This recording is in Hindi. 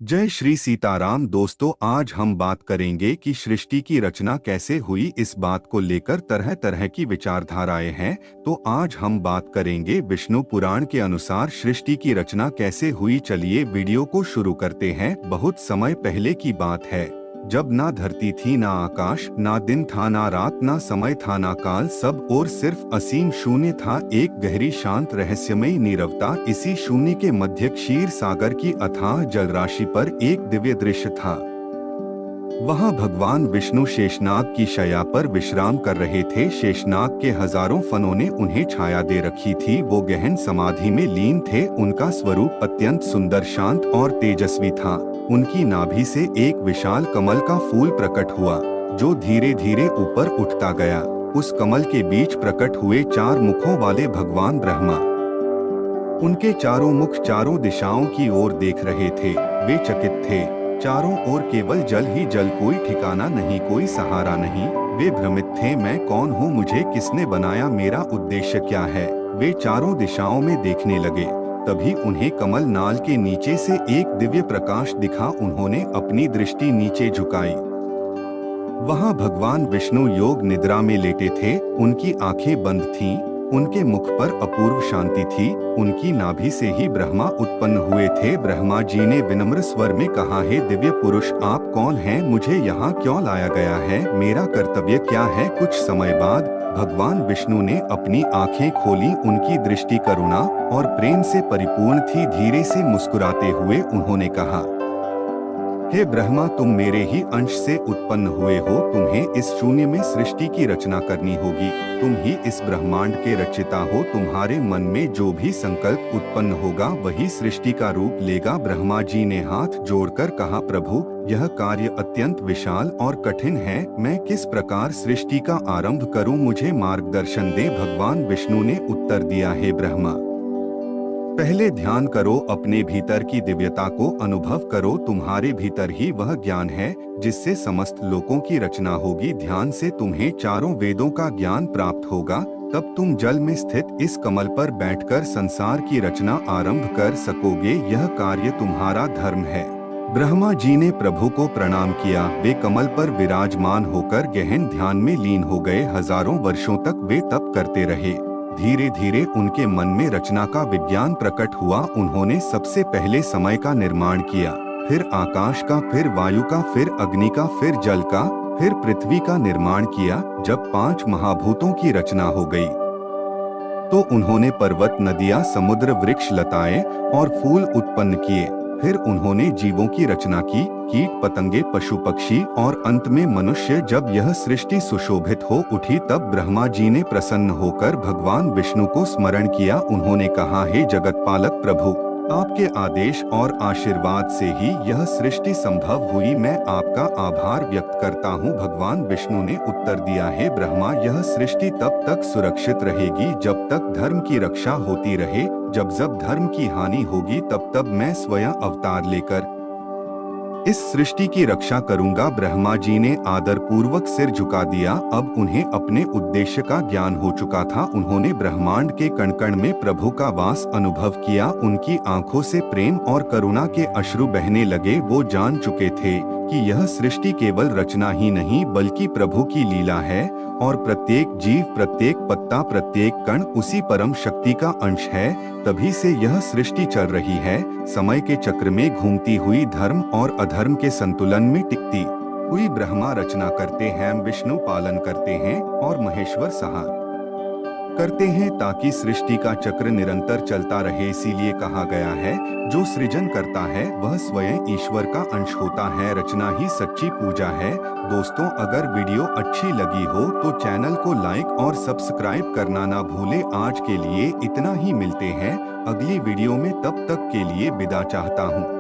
जय श्री सीताराम दोस्तों, आज हम बात करेंगे कि सृष्टि की रचना कैसे हुई। इस बात को लेकर तरह तरह की विचारधाराएं हैं। तो आज हम बात करेंगे विष्णु पुराण के अनुसार सृष्टि की रचना कैसे हुई। चलिए वीडियो को शुरू करते हैं। बहुत समय पहले की बात है, जब ना धरती थी, ना आकाश, ना दिन था, ना रात, ना समय था, ना काल, सब और सिर्फ असीम शून्य था। एक गहरी शांत रहस्यमयी नीरवता। इसी शून्य के मध्य क्षीर सागर की अथाह जलराशि पर एक दिव्य दृश्य था। वहां भगवान विष्णु शेषनाग की शैया पर विश्राम कर रहे थे। शेषनाग के हजारों फनों ने उन्हें छाया दे रखी थी। वो गहन समाधि में लीन थे। उनका स्वरूप अत्यंत सुंदर, शांत और तेजस्वी था। उनकी नाभि से एक विशाल कमल का फूल प्रकट हुआ, जो धीरे धीरे ऊपर उठता गया। उस कमल के बीच प्रकट हुए 4 मुखों वाले भगवान ब्रह्मा। उनके चारों मुख चारों दिशाओं की ओर देख रहे थे। वे चकित थे। चारों ओर केवल जल ही जल, कोई ठिकाना नहीं, कोई सहारा नहीं। वे भ्रमित थे, मैं कौन हूँ, मुझे किसने बनाया, मेरा उद्देश्य क्या है। वे चारों दिशाओं में देखने लगे। तभी उन्हें कमल नाल के नीचे से एक दिव्य प्रकाश दिखा। उन्होंने अपनी दृष्टि नीचे झुकाई। वहां भगवान विष्णु योग निद्रा में लेटे थे। उनकी आंखें बंद थीं। उनके मुख पर अपूर्व शांति थी। उनकी नाभि से ही ब्रह्मा उत्पन्न हुए थे। ब्रह्मा जी ने विनम्र स्वर में कहा, हे दिव्य पुरुष, आप कौन हैं, मुझे यहाँ क्यों लाया गया है, मेरा कर्तव्य क्या है। कुछ समय बाद भगवान विष्णु ने अपनी आंखें खोली। उनकी दृष्टि करुणा और प्रेम से परिपूर्ण थी। धीरे से मुस्कुराते हुए उन्होंने कहा, हे ब्रह्मा, तुम मेरे ही अंश से उत्पन्न हुए हो। तुम्हें इस शून्य में सृष्टि की रचना करनी होगी। तुम ही इस ब्रह्मांड के रचयिता हो। तुम्हारे मन में जो भी संकल्प उत्पन्न होगा, वही सृष्टि का रूप लेगा। ब्रह्मा जी ने हाथ जोड़कर कहा, प्रभु, यह कार्य अत्यंत विशाल और कठिन है। मैं किस प्रकार सृष्टि का आरंभ करूं, मुझे मार्गदर्शन दे। भगवान विष्णु ने उत्तर दिया, हे ब्रह्मा, पहले ध्यान करो, अपने भीतर की दिव्यता को अनुभव करो। तुम्हारे भीतर ही वह ज्ञान है जिससे समस्त लोकों की रचना होगी। ध्यान से तुम्हें चारों वेदों का ज्ञान प्राप्त होगा। तब तुम जल में स्थित इस कमल पर बैठकर संसार की रचना आरंभ कर सकोगे। यह कार्य तुम्हारा धर्म है। ब्रह्मा जी ने प्रभु को प्रणाम किया। वे कमल पर विराजमान होकर गहन ध्यान में लीन हो गए। हजारों वर्षों तक वे तप करते रहे। धीरे धीरे उनके मन में रचना का विज्ञान प्रकट हुआ। उन्होंने सबसे पहले समय का निर्माण किया, फिर आकाश का, फिर वायु का, फिर अग्नि का, फिर जल का, फिर पृथ्वी का निर्माण किया। जब 5 महाभूतों की रचना हो गई, तो उन्होंने पर्वत, नदियां, समुद्र, वृक्ष, लताएं और फूल उत्पन्न किए। फिर उन्होंने जीवों की रचना की, कीट पतंगे, पशु पक्षी और अंत में मनुष्य। जब यह सृष्टि सुशोभित हो उठी, तब ब्रह्मा जी ने प्रसन्न होकर भगवान विष्णु को स्मरण किया। उन्होंने कहा, हे जगतपालक प्रभु, आपके आदेश और आशीर्वाद से ही यह सृष्टि संभव हुई। मैं आपका आभार व्यक्त करता हूँ। भगवान विष्णु ने उत्तर दिया, हे ब्रह्मा, यह सृष्टि तब तक सुरक्षित रहेगी जब तक धर्म की रक्षा होती रहे। जब जब धर्म की हानि होगी, तब तब मैं स्वयं अवतार लेकर इस सृष्टि की रक्षा करूंगा। ब्रह्मा जी ने आदर पूर्वक सिर झुका दिया। अब उन्हें अपने उद्देश्य का ज्ञान हो चुका था। उन्होंने ब्रह्मांड के कण कण में प्रभु का वास अनुभव किया। उनकी आंखों से प्रेम और करुणा के अश्रु बहने लगे। वो जान चुके थे कि यह सृष्टि केवल रचना ही नहीं, बल्कि प्रभु की लीला है और प्रत्येक जीव, प्रत्येक पत्ता, प्रत्येक कण उसी परम शक्ति का अंश है। तभी से यह सृष्टि चल रही है, समय के चक्र में घूमती हुई, धर्म और अधर्म के संतुलन में टिकती हुई। ब्रह्मा रचना करते हैं, विष्णु पालन करते हैं और महेश्वर सहाय करते हैं, ताकि सृष्टि का चक्र निरंतर चलता रहे। इसीलिए कहा गया है, जो सृजन करता है वह स्वयं ईश्वर का अंश होता है। रचना ही सच्ची पूजा है। दोस्तों, अगर वीडियो अच्छी लगी हो तो चैनल को लाइक और सब्सक्राइब करना ना भूले। आज के लिए इतना ही, मिलते हैं अगली वीडियो में। तब तक के लिए विदा चाहता हूँ।